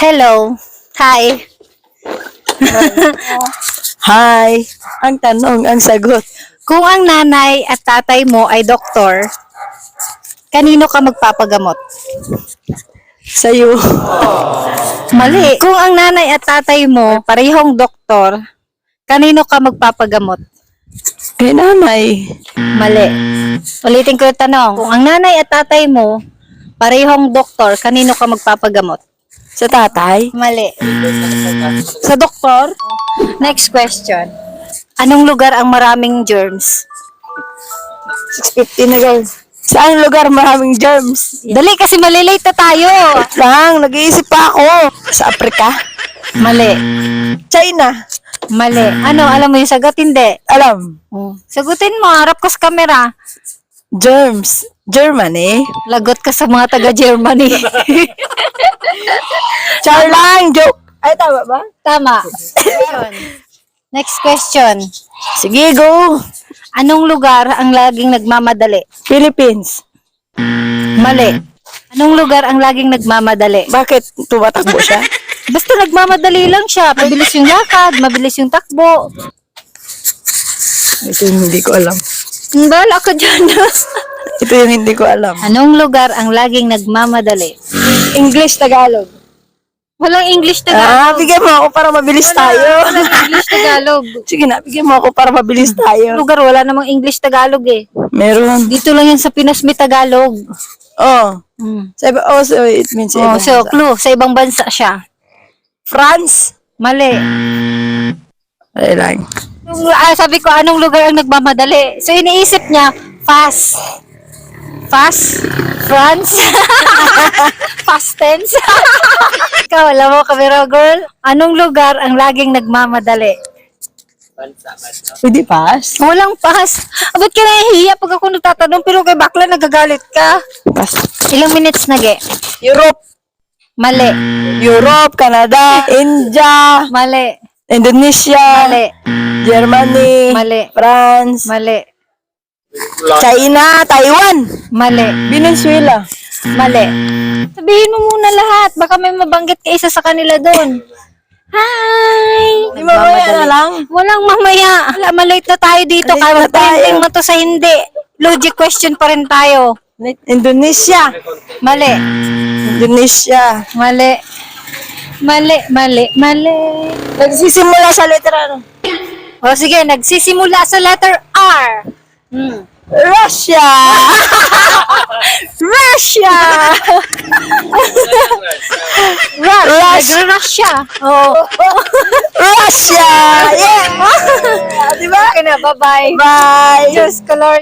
Hello. Hi. Hi. Ang tanong, ang sagot. Kung ang nanay at tatay mo ay doktor, kanino ka magpapagamot? Sa'yo. Mali. Kung ang nanay at tatay mo parehong doktor, kanino ka magpapagamot? Kay nanay. Mali. Ulitin ko yung tanong. Kung ang nanay at tatay mo parehong doktor, kanino ka magpapagamot? Sa tatay. Mali. Sa doktor? Next question. Anong lugar ang maraming germs? 6:50 na guys. Saan lugar maraming germs? Dali kasi malilate na tayo. Wait lang, nag-iisip pa ako. Sa Afrika? Mali. China? Mali. Ano, alam mo yung sagot? Hindi. Alam. Sagutin mo, harap ka sa camera. Germs. Germany? Lagot ka sa mga taga-Germany. Char lang, joke. Ay, tama ba? Tama. Next question. Sige, go. Anong lugar ang laging nagmamadali? Philippines. Mali. Anong lugar ang laging nagmamadali? Bakit tumatakbo siya? Basta nagmamadali lang siya. Mabilis yung lakad, mabilis yung takbo. Ito yung hindi ko alam. Bala ka dyan. Ito yung hindi ko alam. Anong lugar ang laging nagmamadali? English, Tagalog. Walang English Tagalog. Bigyan mo ako para mabilis tayo. Walang English Tagalog. Sige na, bigyan mo ako para mabilis tayo. Lugar, wala namang English Tagalog eh. Meron. Dito lang yan sa Pinas may Tagalog. Oh. Mm. So it means Oh, ibang so bansa. clue, sa ibang bansa siya. France. Mali. Ay lang. Sabi ko, anong lugar ang nagmamadali? So, iniisip niya, fast. Fast? France? Fast tense? Ikaw, alam mo, camera girl, anong lugar ang laging nagmamadali? Pwede pass? Walang pass. Ba't ka nahihiya pag ako nagtatanong pero kay bakla nagagalit ka? Pass. Ilang minutes na, ge? Europe. Mali. Europe, Canada, India, Mali. Indonesia, Mali. Germany, Mali. France, Mali. China, Taiwan, Mali. Venezuela. Mali. Sabihin mo muna lahat. Baka may mabanggit ka isa sa kanila doon. Hi! Di mamaya na lang. Walang mamaya. Wala, malate na tayo dito. Malate Kaya na tayo. printing mo to sa hindi. Logic question pa rin tayo. Indonesia. Mali. Indonesia. Mali. Mali, mali, mali. Nagsisimula sa letra ano? O sige, nagsisimula sa letter R. Russia. Russia! Russia! Oh. Russia. Yeah. Di ba? Okay na, bye-bye. Bye. Diyos ko, Lord.